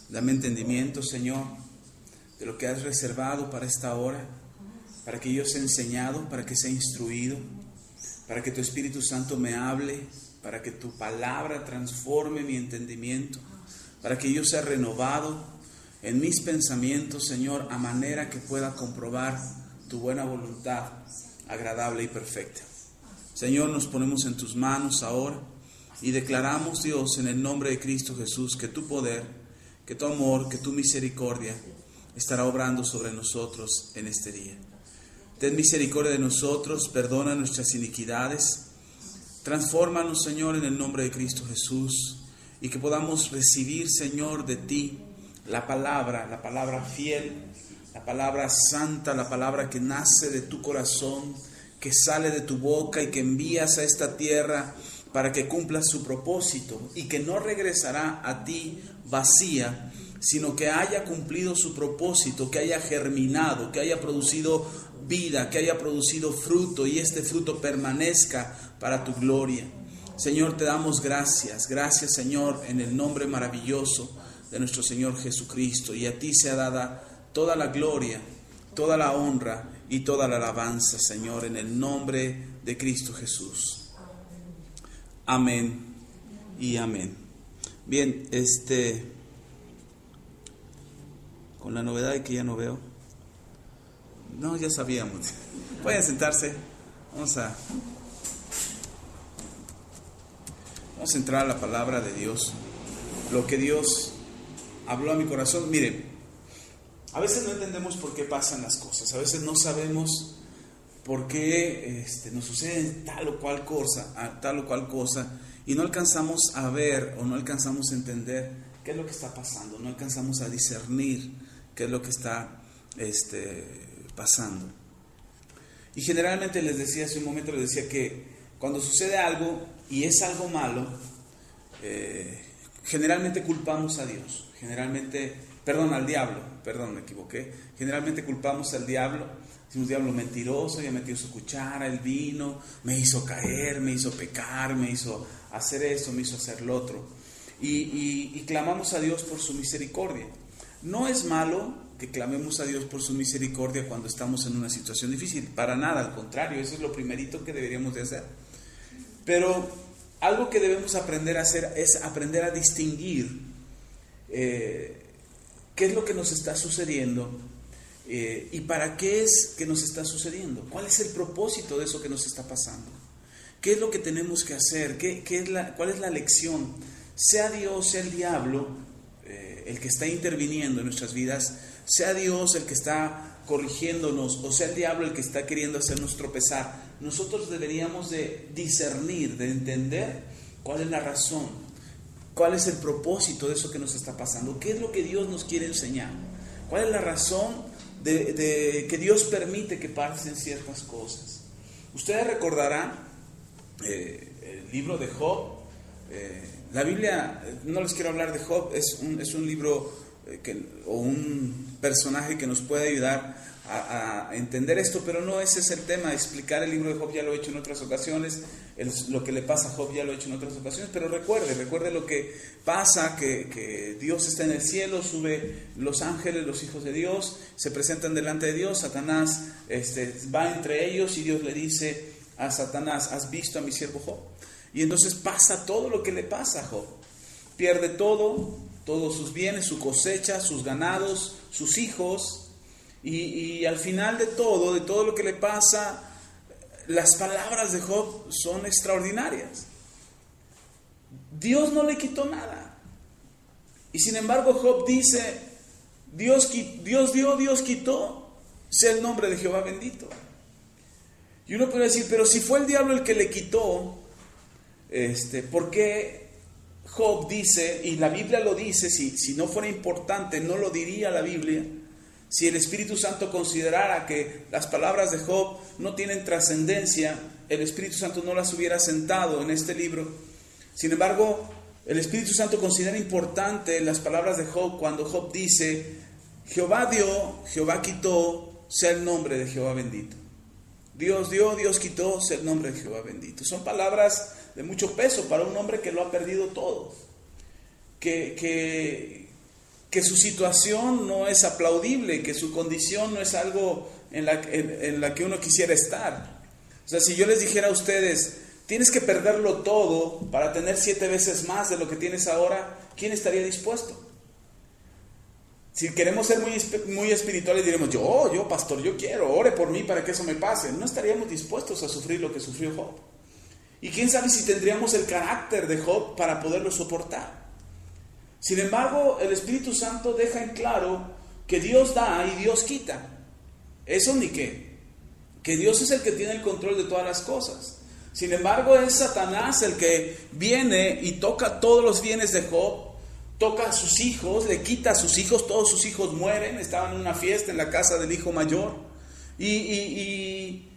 Dame entendimiento, Señor, de lo que has reservado para esta hora, para que yo sea enseñado, para que sea instruido, para que tu Espíritu Santo me hable, para que tu palabra transforme mi entendimiento, para que yo sea renovado en mis pensamientos, Señor, a manera que pueda comprobar tu buena voluntad, agradable y perfecta. Señor, nos ponemos en tus manos ahora y declaramos, Dios, en el nombre de Cristo Jesús, que tu poder, que tu amor, que tu misericordia estará obrando sobre nosotros en este día. Ten misericordia de nosotros, perdona nuestras iniquidades, transfórmanos, Señor, en el nombre de Cristo Jesús, y que podamos recibir, Señor, de ti la palabra fiel, la palabra santa, la palabra que nace de tu corazón, que sale de tu boca y que envías a esta tierra para que cumpla su propósito y que no regresará a ti vacía, sino que haya cumplido su propósito, que haya germinado, que haya producido vida, que haya producido fruto y este fruto permanezca para tu gloria. Señor, te damos gracias, Señor, en el nombre maravilloso de nuestro Señor Jesucristo, y a ti sea dada toda la gloria, toda la honra y toda la alabanza, Señor, en el nombre de Cristo Jesús. Amén y amén. Bien, con la novedad de que ya no veo. No, ya sabíamos. Pueden sentarse. Vamos a entrar a la palabra de Dios. Lo que Dios habló a mi corazón. Miren, a veces no entendemos por qué pasan las cosas. A veces no sabemos por qué nos sucede tal o cual cosa, y no alcanzamos a ver o no alcanzamos a entender qué es lo que está pasando. No alcanzamos a discernir qué es lo que está pasando. Y generalmente hace un momento les decía que cuando sucede algo y es algo malo, generalmente culpamos a Dios, al diablo, me equivoqué. Generalmente culpamos al diablo, decimos: diablo mentiroso, ya metió su cuchara, el vino, me hizo caer, me hizo pecar, me hizo hacer esto, me hizo hacer lo otro. Y clamamos a Dios por su misericordia. No es malo que clamemos a Dios por su misericordia cuando estamos en una situación difícil, para nada, al contrario, eso es lo primerito que deberíamos de hacer. Pero algo que debemos aprender a hacer es aprender a distinguir qué es lo que nos está sucediendo y para qué es que nos está sucediendo. ¿Cuál es el propósito de eso que nos está pasando? ¿Qué es lo que tenemos que hacer? ¿Cuál es la lección? Sea Dios, sea el diablo, el que está interviniendo en nuestras vidas, sea Dios el que está corrigiéndonos, o sea el diablo el que está queriendo hacernos tropezar, nosotros deberíamos de discernir, de entender cuál es la razón, cuál es el propósito de eso que nos está pasando, qué es lo que Dios nos quiere enseñar, cuál es la razón de que Dios permite que pasen ciertas cosas. Ustedes recordarán el libro de Job. La Biblia, no les quiero hablar de Job, es un libro o un personaje que nos puede ayudar a entender esto, pero no ese es el tema. Explicar el libro de Job ya lo he hecho en otras ocasiones, lo que le pasa a Job ya lo he hecho en otras ocasiones, pero recuerde lo que pasa, que Dios está en el cielo, sube los ángeles, los hijos de Dios, se presentan delante de Dios, Satanás va entre ellos y Dios le dice a Satanás: ¿has visto a mi siervo Job? Y entonces pasa todo lo que le pasa a Job. Pierde todos sus bienes, su cosecha, sus ganados, sus hijos. Y al final de todo lo que le pasa, las palabras de Job son extraordinarias. Dios no le quitó nada. Y sin embargo Job dice: Dios dio, Dios quitó, sea el nombre de Jehová bendito. Y uno puede decir: pero si fue el diablo el que le quitó, ¿por qué Job dice, y la Biblia lo dice, si no fuera importante no lo diría la Biblia, si el Espíritu Santo considerara que las palabras de Job no tienen trascendencia, el Espíritu Santo no las hubiera sentado en este libro? Sin embargo, el Espíritu Santo considera importante las palabras de Job cuando Job dice: Jehová dio, Jehová quitó, sea el nombre de Jehová bendito. Dios dio, Dios quitó, sea el nombre de Jehová bendito. Son palabras de mucho peso para un hombre que lo ha perdido todo, que que su situación no es aplaudible, que su condición no es algo en la que uno quisiera estar. O sea, si yo les dijera a ustedes, tienes que perderlo todo para tener 7 veces más de lo que tienes ahora, ¿quién estaría dispuesto? Si queremos ser muy espirituales, diremos, yo, pastor, yo quiero, ore por mí para que eso me pase. No estaríamos dispuestos a sufrir lo que sufrió Job. Y quién sabe si tendríamos el carácter de Job para poderlo soportar. Sin embargo, el Espíritu Santo deja en claro que Dios da y Dios quita. Eso ni qué. Que Dios es el que tiene el control de todas las cosas. Sin embargo, es Satanás el que viene y toca todos los bienes de Job, toca a sus hijos, le quita a sus hijos, todos sus hijos mueren. Estaban en una fiesta en la casa del hijo mayor y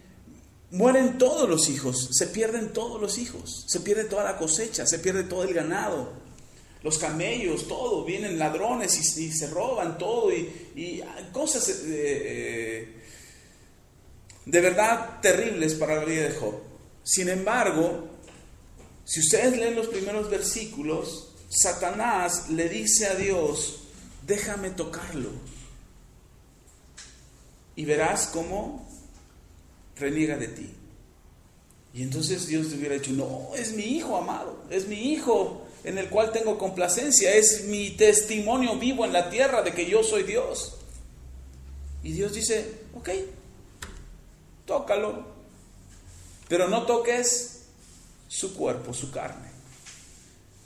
mueren todos los hijos, se pierden todos los hijos, se pierde toda la cosecha, se pierde todo el ganado, los camellos, todo, vienen ladrones y se roban todo y cosas de verdad terribles para la vida de Job. Sin embargo, si ustedes leen los primeros versículos, Satanás le dice a Dios, déjame tocarlo y verás cómo reniega de ti. Y entonces Dios te hubiera dicho, no, es mi hijo amado, es mi hijo en el cual tengo complacencia, es mi testimonio vivo en la tierra de que yo soy Dios. Y Dios dice, ok, tócalo, pero no toques su cuerpo, su carne.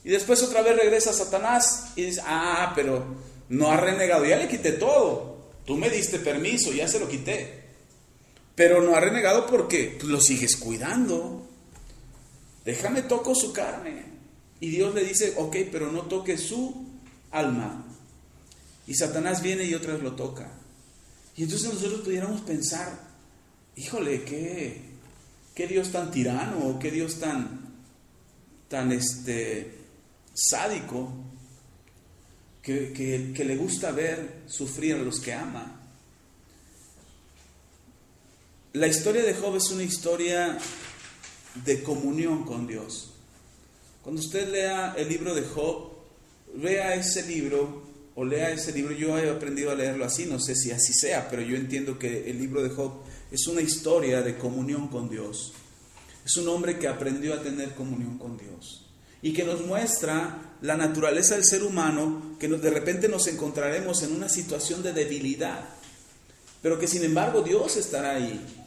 Y después otra vez regresa Satanás y dice, pero no ha renegado, ya le quité todo, tú me diste permiso, ya se lo quité. Pero no ha renegado porque lo sigues cuidando. Déjame toco su carne. Y Dios le dice, ok, pero no toque su alma. Y Satanás viene y otra vez lo toca. Y entonces nosotros pudiéramos pensar, híjole, qué Dios tan tirano, qué Dios tan sádico, que le gusta ver sufrir a los que ama. La historia de Job es una historia de comunión con Dios. Cuando usted lea el libro de Job, lea ese libro, yo he aprendido a leerlo así, no sé si así sea, pero yo entiendo que el libro de Job es una historia de comunión con Dios. Es un hombre que aprendió a tener comunión con Dios y que nos muestra la naturaleza del ser humano, que de repente nos encontraremos en una situación de debilidad, pero que sin embargo Dios estará ahí.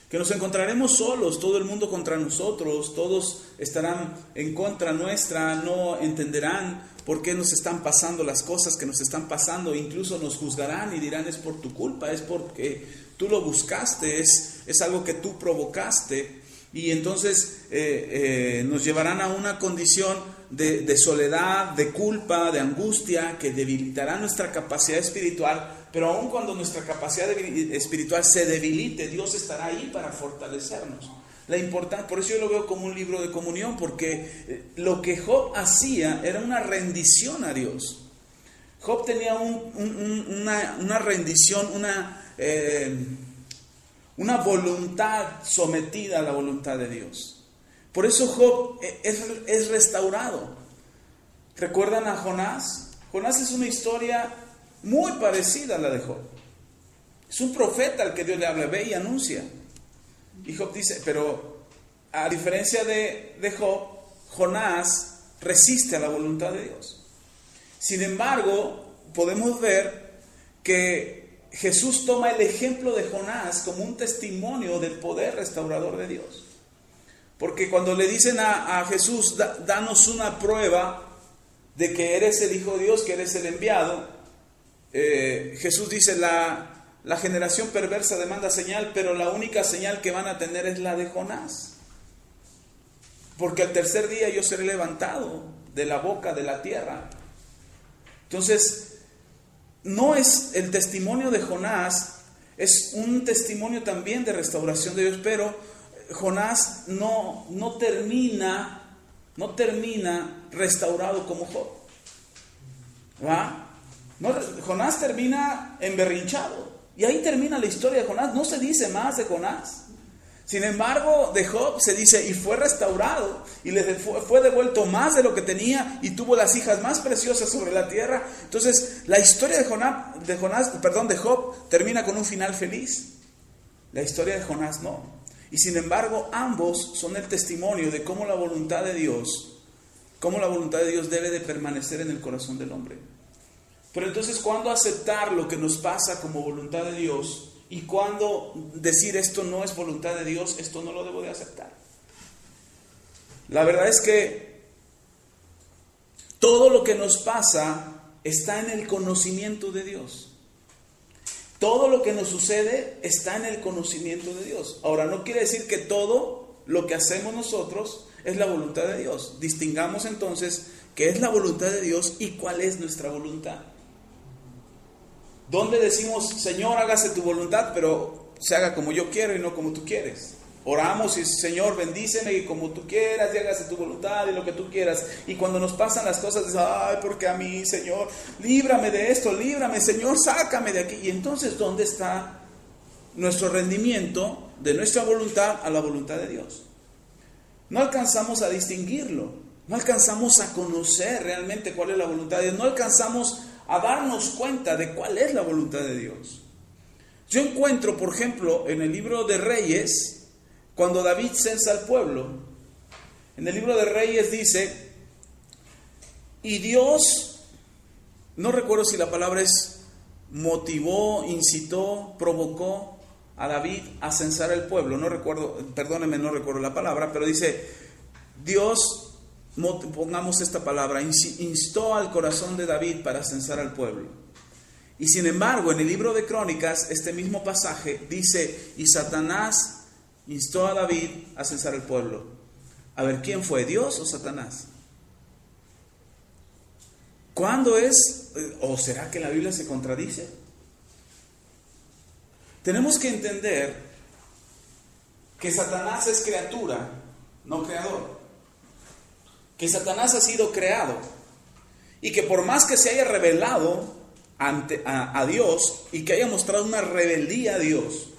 Que nos encontraremos solos, todo el mundo contra nosotros, todos estarán en contra nuestra, no entenderán por qué nos están pasando las cosas que nos están pasando, incluso nos juzgarán y dirán, es por tu culpa, es porque tú lo buscaste, es algo que tú provocaste, y entonces nos llevarán a una condición de soledad, de culpa, de angustia, que debilitará nuestra capacidad espiritual. Pero aun cuando nuestra capacidad espiritual se debilite, Dios estará ahí para fortalecernos. Por eso yo lo veo como un libro de comunión, porque lo que Job hacía era una rendición a Dios. Job tenía una rendición, una voluntad sometida a la voluntad de Dios. Por eso Job es restaurado. ¿Recuerdan a Jonás? Jonás es una historia muy parecida a la de Job. Es un profeta al que Dios le habla, ve y anuncia. Y Job dice, pero a diferencia de Job, Jonás resiste a la voluntad de Dios. Sin embargo, podemos ver que Jesús toma el ejemplo de Jonás como un testimonio del poder restaurador de Dios. Porque cuando le dicen a Jesús, danos una prueba de que eres el Hijo de Dios, que eres el enviado, Jesús dice, la generación perversa demanda señal, pero la única señal que van a tener es la de Jonás. Porque al tercer día yo seré levantado de la boca de la tierra. Entonces, no es el testimonio de Jonás, es un testimonio también de restauración de Dios, pero Jonás no termina restaurado como Job. ¿Va? No, Jonás termina emberrinchado. Y ahí termina la historia de Jonás. No se dice más de Jonás. Sin embargo, de Job se dice, y fue restaurado, y le fue devuelto más de lo que tenía, y tuvo las hijas más preciosas sobre la tierra. Entonces, la historia de Job termina con un final feliz. La historia de Jonás no. Y sin embargo, ambos son el testimonio de cómo la voluntad de Dios debe de permanecer en el corazón del hombre. Pero entonces, ¿cuándo aceptar lo que nos pasa como voluntad de Dios? Y cuando decir esto no es voluntad de Dios, esto no lo debo de aceptar. La verdad es que todo lo que nos pasa está en el conocimiento de Dios. Todo lo que nos sucede está en el conocimiento de Dios. Ahora, no quiere decir que todo lo que hacemos nosotros es la voluntad de Dios. Distingamos entonces qué es la voluntad de Dios y cuál es nuestra voluntad. ¿Dónde decimos, Señor, hágase tu voluntad, pero se haga como yo quiero y no como tú quieres? Oramos y, Señor, bendíceme y como tú quieras, y hágase tu voluntad y lo que tú quieras. Y cuando nos pasan las cosas, dices, ay, porque a mí, Señor, líbrame de esto, líbrame, Señor, sácame de aquí. Y entonces, ¿dónde está nuestro rendimiento de nuestra voluntad a la voluntad de Dios? No alcanzamos a distinguirlo, no alcanzamos a conocer realmente cuál es la voluntad de Dios, no alcanzamos a darnos cuenta de cuál es la voluntad de Dios. Yo encuentro, por ejemplo, en el libro de Reyes, cuando David censa al pueblo, en el libro de Reyes dice, y Dios, no recuerdo si la palabra es motivó, incitó, provocó a David a censar al pueblo, no recuerdo la palabra, pero dice, Dios, pongamos esta palabra, instó al corazón de David para censar al pueblo. Y sin embargo, en el libro de Crónicas, este mismo pasaje dice, y Satanás instó a David a censar al pueblo. A ver, ¿quién fue? ¿Dios o Satanás? ¿Cuándo es? ¿O será que la Biblia se contradice? Tenemos que entender que Satanás es criatura, no creador. Que Satanás ha sido creado y que por más que se haya rebelado a Dios y que haya mostrado una rebeldía a Dios,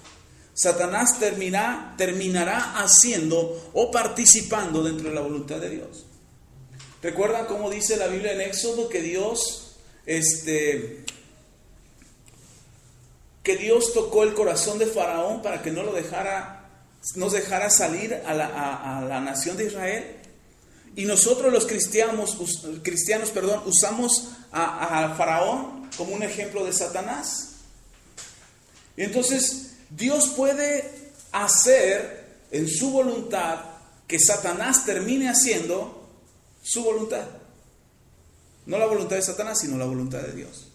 Satanás terminará haciendo o participando dentro de la voluntad de Dios. ¿Recuerdan cómo dice la Biblia en Éxodo que Dios tocó el corazón de Faraón para que no nos dejara salir a la nación de Israel? Y nosotros los cristianos, usamos a Faraón como un ejemplo de Satanás. Y entonces Dios puede hacer en su voluntad que Satanás termine haciendo su voluntad. No la voluntad de Satanás, sino la voluntad de Dios.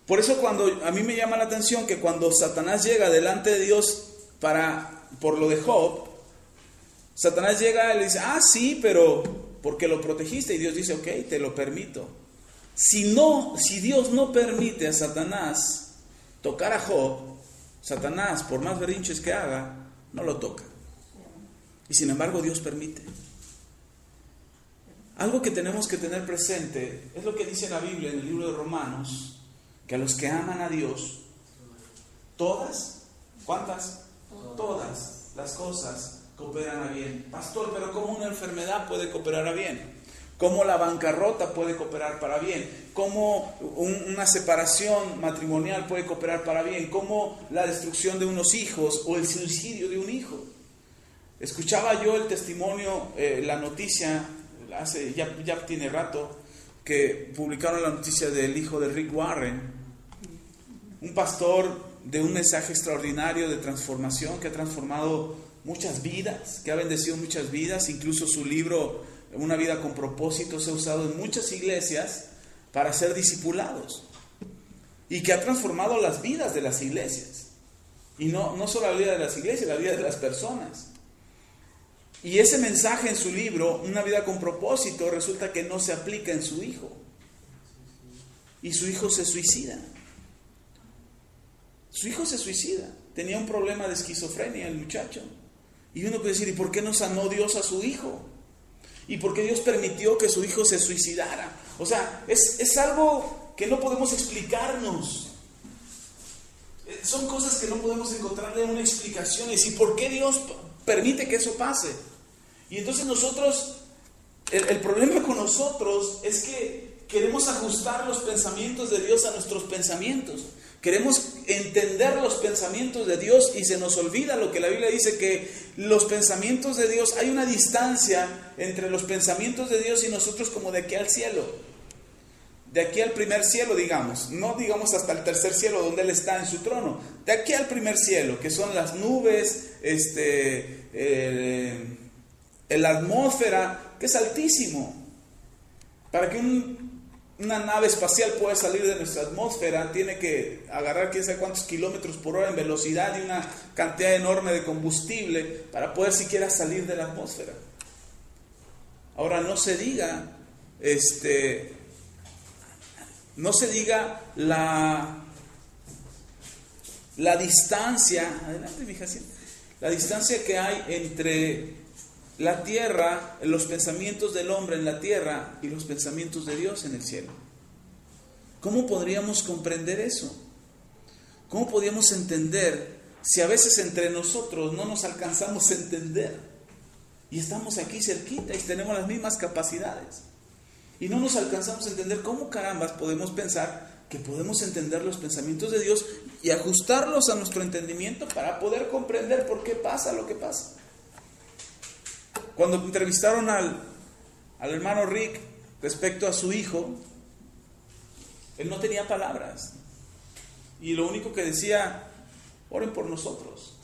Por eso a mí me llama la atención que cuando Satanás llega delante de Dios por lo de Job, Satanás llega y le dice, sí, pero porque lo protegiste. Y Dios dice, ok, te lo permito. Si Dios no permite a Satanás tocar a Job, Satanás, por más berrinches que haga, no lo toca. Y sin embargo, Dios permite. Algo que tenemos que tener presente es lo que dice la Biblia en el libro de Romanos, que a los que aman a Dios, todas, ¿cuántas? Todas las cosas cooperan a bien. Pastor, pero ¿cómo una enfermedad puede cooperar a bien? ¿Cómo la bancarrota puede cooperar para bien? ¿Cómo una separación matrimonial puede cooperar para bien? ¿Cómo la destrucción de unos hijos o el suicidio de un hijo? Escuchaba yo el testimonio, la noticia, ya tiene rato, que publicaron la noticia del hijo de Rick Warren, un pastor de un mensaje extraordinario de transformación que ha transformado muchas vidas, que ha bendecido muchas vidas. Incluso su libro, Una vida con propósito, se ha usado en muchas iglesias para ser discipulados y que ha transformado las vidas de las iglesias. Y no solo la vida de las iglesias, la vida de las personas. Y ese mensaje en su libro, Una vida con propósito, resulta que no se aplica en su hijo. Y su hijo se suicida. Su hijo se suicida. Tenía un problema de esquizofrenia el muchacho. Y uno puede decir, ¿y por qué no sanó Dios a su hijo? ¿Y por qué Dios permitió que su hijo se suicidara? O sea, es algo que no podemos explicarnos. son cosas que no podemos encontrarle una explicación. ¿Y por qué Dios permite que eso pase? Y entonces nosotros, el problema con nosotros es que queremos ajustar los pensamientos de Dios a nuestros pensamientos. Queremos entender los pensamientos de Dios y se nos olvida lo que la Biblia dice, que los pensamientos de Dios, hay una distancia entre los pensamientos de Dios y nosotros como de aquí al cielo. De aquí al primer cielo, digamos. No digamos hasta el tercer cielo donde Él está en su trono. De aquí al primer cielo, que son las nubes, la atmósfera, que es altísimo. Para que una nave espacial pueda salir de nuestra atmósfera, tiene que agarrar quién sabe cuántos kilómetros por hora en velocidad y una cantidad enorme de combustible para poder siquiera salir de la atmósfera. Ahora, no se diga la distancia, adelante, mija, sí, la distancia que hay entre la tierra, los pensamientos del hombre en la tierra y los pensamientos de Dios en el cielo. ¿Cómo podríamos comprender eso? ¿Cómo podríamos entender si a veces entre nosotros no nos alcanzamos a entender? Y estamos aquí cerquita y tenemos las mismas capacidades. Y no nos alcanzamos a entender. ¿Cómo carambas podemos pensar que podemos entender los pensamientos de Dios y ajustarlos a nuestro entendimiento para poder comprender por qué pasa lo que pasa? Cuando entrevistaron al hermano Rick respecto a su hijo, él no tenía palabras. Y lo único que decía, oren por nosotros.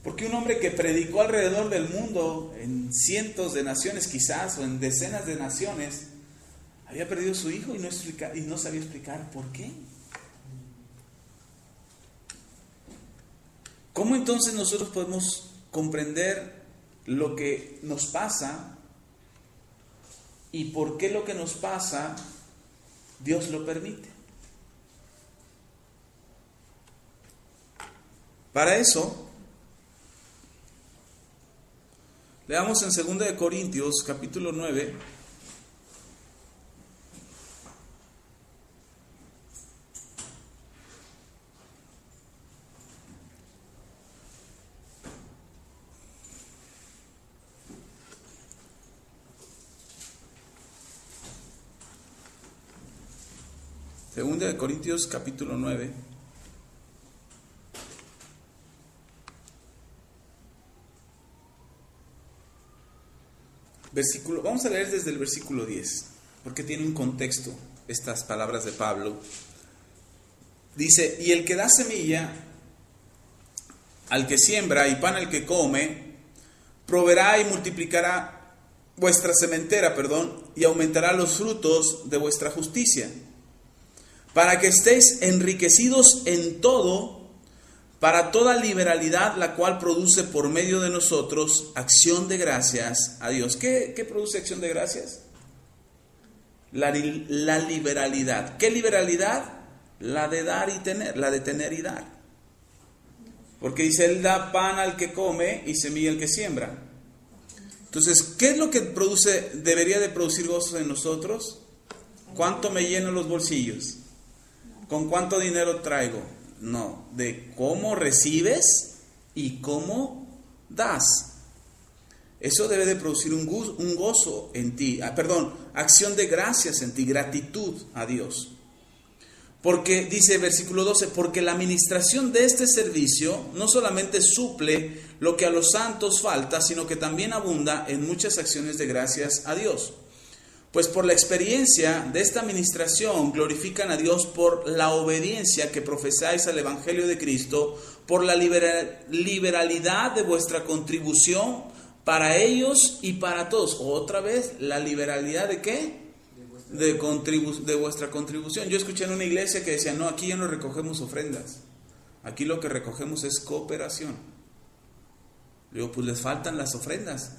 Porque un hombre que predicó alrededor del mundo, en cientos de naciones quizás, o en decenas de naciones, había perdido su hijo y no sabía explicar por qué. ¿Cómo entonces nosotros podemos comprender lo que nos pasa y por qué lo que nos pasa Dios lo permite? Para eso, leamos en 2 Corintios capítulo 9. Segunda de Corintios capítulo 9. Vamos a leer desde el versículo 10, porque tiene un contexto estas palabras de Pablo. Dice, y el que da semilla al que siembra y pan al que come, proveerá y multiplicará vuestra sementera, y aumentará los frutos de vuestra justicia, para que estéis enriquecidos en todo, para toda liberalidad, la cual produce por medio de nosotros acción de gracias a Dios. ¿Qué produce acción de gracias? La liberalidad. ¿Qué liberalidad? La de dar y tener, la de tener y dar. Porque dice, Él da pan al que come y semilla al que siembra. Entonces, ¿qué es lo que debería de producir gozo en nosotros? ¿Cuánto me lleno los bolsillos? ¿Con cuánto dinero traigo? No, de cómo recibes y cómo das. Eso debe de producir un gozo en ti, acción de gracias en ti, gratitud a Dios. Porque dice versículo 12, porque la administración de este servicio no solamente suple lo que a los santos falta, sino que también abunda en muchas acciones de gracias a Dios. Pues por la experiencia de esta administración glorifican a Dios por la obediencia que profesáis al Evangelio de Cristo, por la liberalidad de vuestra contribución para ellos y para todos. Otra vez, ¿la liberalidad de qué? De vuestra contribución. Yo escuché en una iglesia que decía, no, aquí ya no recogemos ofrendas. Aquí lo que recogemos es cooperación. Digo, pues les faltan las ofrendas.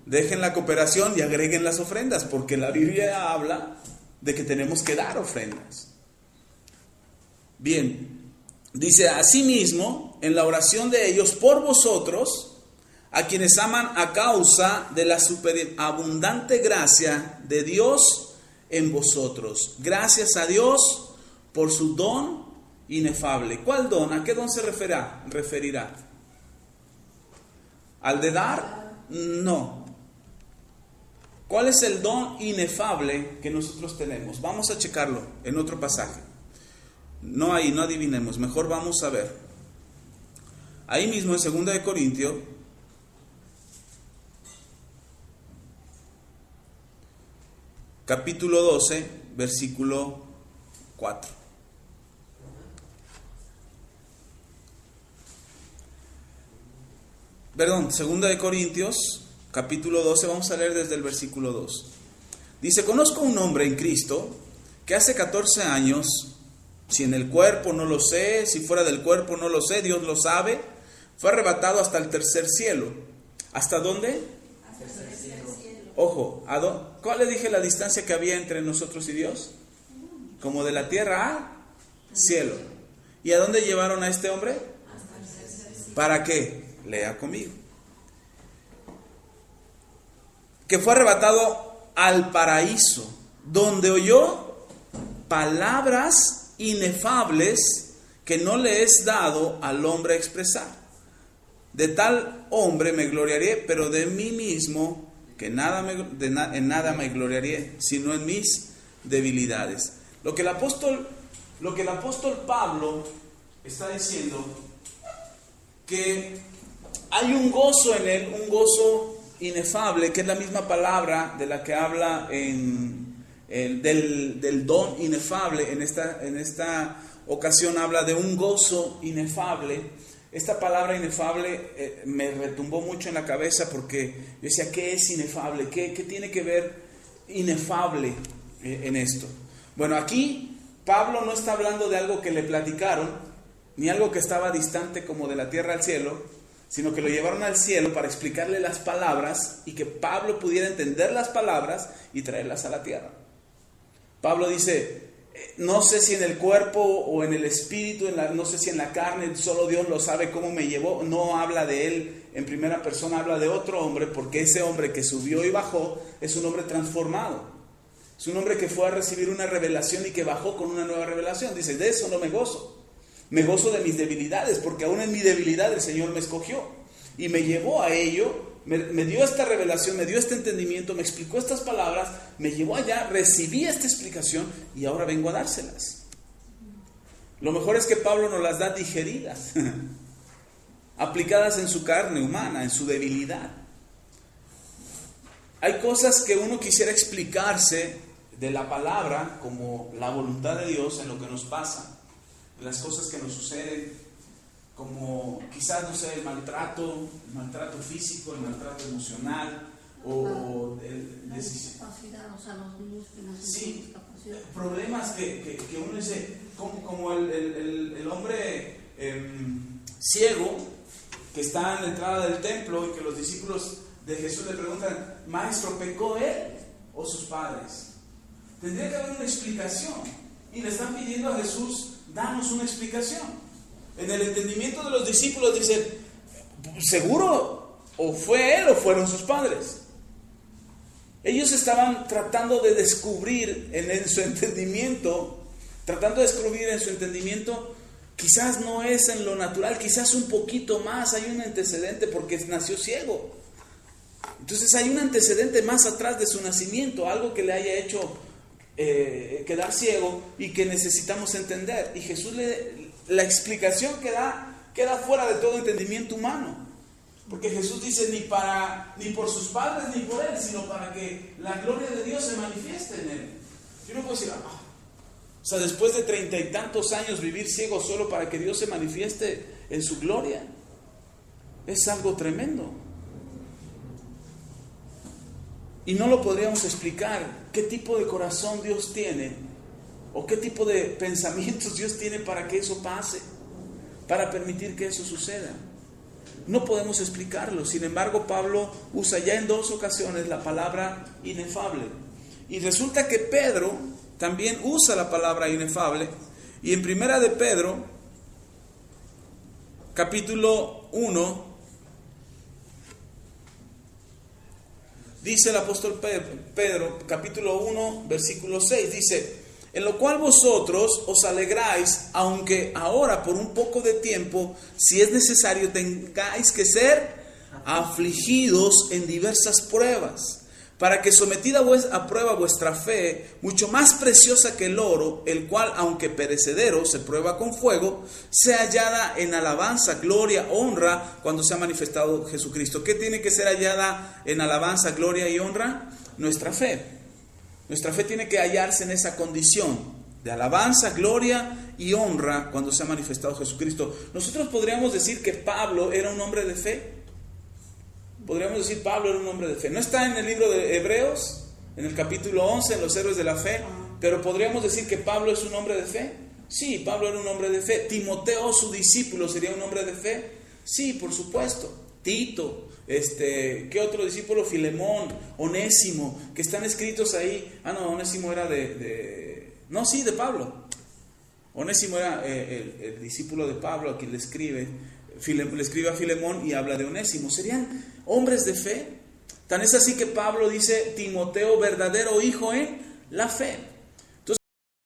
Dejen la cooperación y agreguen las ofrendas, porque la Biblia habla de que tenemos que dar ofrendas. Bien, dice, asimismo, en la oración de ellos por vosotros, a quienes aman a causa de la superabundante gracia de Dios en vosotros. Gracias a Dios por su don inefable. ¿Cuál don? ¿A qué don se referirá? ¿Al de dar? No. ¿Cuál es el don inefable que nosotros tenemos? Vamos a checarlo en otro pasaje. No ahí, no adivinemos, mejor vamos a ver. Ahí mismo en 2 de Corintios, capítulo 12, versículo 4. Perdón, 2 de Corintios, capítulo 12, vamos a leer desde el versículo 2. Dice: conozco un hombre en Cristo que hace 14 años, si en el cuerpo no lo sé, si fuera del cuerpo no lo sé, Dios lo sabe, fue arrebatado hasta el tercer cielo. ¿Hasta dónde? Hasta el tercer cielo. Ojo, ¿cuál le dije la distancia que había entre nosotros y Dios? Como de la tierra al cielo. ¿Y a dónde llevaron a este hombre? Hasta el tercer cielo. ¿Para qué? Lea conmigo. Que fue arrebatado al paraíso, donde oyó palabras inefables que no le es dado al hombre expresar. De tal hombre me gloriaré, pero de mí mismo, que en nada me gloriaré, sino en mis debilidades. Lo que el apóstol Pablo está diciendo, que hay un gozo en él, un gozo inefable, que es la misma palabra de la que habla del don inefable. En esta ocasión habla de un gozo inefable. Esta palabra inefable me retumbó mucho en la cabeza, porque yo decía, ¿qué es inefable? ¿Qué tiene que ver inefable en esto? Bueno, aquí Pablo no está hablando de algo que le platicaron, ni algo que estaba distante como de la tierra al cielo, sino que lo llevaron al cielo para explicarle las palabras y que Pablo pudiera entender las palabras y traerlas a la tierra. Pablo dice, no sé si en el cuerpo o en el espíritu, no sé si en la carne, solo Dios lo sabe cómo me llevó. No habla de él en primera persona, habla de otro hombre, porque ese hombre que subió y bajó es un hombre transformado. Es un hombre que fue a recibir una revelación y que bajó con una nueva revelación. Dice, de eso no me gozo. Me gozo de mis debilidades, porque aún en mi debilidad el Señor me escogió y me llevó a ello, me dio esta revelación, me dio este entendimiento, me explicó estas palabras, me llevó allá, recibí esta explicación y ahora vengo a dárselas. Lo mejor es que Pablo nos las da digeridas, aplicadas en su carne humana, en su debilidad. Hay cosas que uno quisiera explicarse de la palabra, como la voluntad de Dios en lo que nos pasa, las cosas que nos suceden, como quizás, no sé, el maltrato físico, el maltrato emocional, o la discapacidad, o sea, los niños que nacen con discapacidad. Problemas que uno dice, como el hombre ciego que está en la entrada del templo y que los discípulos de Jesús le preguntan, maestro, ¿pecó él o sus padres? Tendría que haber una explicación, y le están pidiendo a Jesús, danos una explicación. En el entendimiento de los discípulos dicen, seguro o fue él o fueron sus padres. Ellos estaban tratando de descubrir en su entendimiento, quizás no es en lo natural, quizás un poquito más, hay un antecedente porque nació ciego. Entonces hay un antecedente más atrás de su nacimiento, algo que le haya hecho quedar ciego y que necesitamos entender. Y Jesús la explicación queda fuera de todo entendimiento humano, porque Jesús dice ni por sus padres ni por él, sino para que la gloria de Dios se manifieste en él. Yo no puedo decir, o sea, después de 30 y tantos años vivir ciego solo para que Dios se manifieste en su gloria, es algo tremendo. Y no lo podríamos explicar qué tipo de corazón Dios tiene o qué tipo de pensamientos Dios tiene para que eso pase, para permitir que eso suceda. No podemos explicarlo. Sin embargo, Pablo usa ya en 2 ocasiones la palabra inefable. Y resulta que Pedro también usa la palabra inefable. Y en primera de Pedro, capítulo 1, dice el apóstol Pedro, capítulo 1, versículo 6, dice, en lo cual vosotros os alegráis, aunque ahora por un poco de tiempo, si es necesario, tengáis que ser afligidos en diversas pruebas, para que sometida a prueba vuestra fe, mucho más preciosa que el oro, el cual, aunque perecedero, se prueba con fuego, sea hallada en alabanza, gloria, honra, cuando sea manifestado Jesucristo. ¿Qué tiene que ser hallada en alabanza, gloria y honra? Nuestra fe. Nuestra fe tiene que hallarse en esa condición de alabanza, gloria y honra cuando sea manifestado Jesucristo. Nosotros podríamos decir que Pablo era un hombre de fe. Podríamos decir Pablo era un hombre de fe. No está en el libro de Hebreos, en el capítulo 11, en los héroes de la fe, pero podríamos decir que Pablo es un hombre de fe. Sí, Pablo era un hombre de fe. Timoteo, su discípulo, ¿sería un hombre de fe? Sí, por supuesto. Tito, ¿qué otro discípulo? Filemón, Onésimo, que están escritos ahí. Onésimo era de Pablo. Onésimo era el discípulo de Pablo a quien le escribe a Filemón y habla de Onésimo. ¿Serían hombres de fe? Tan es así que Pablo dice: Timoteo, verdadero hijo en la fe.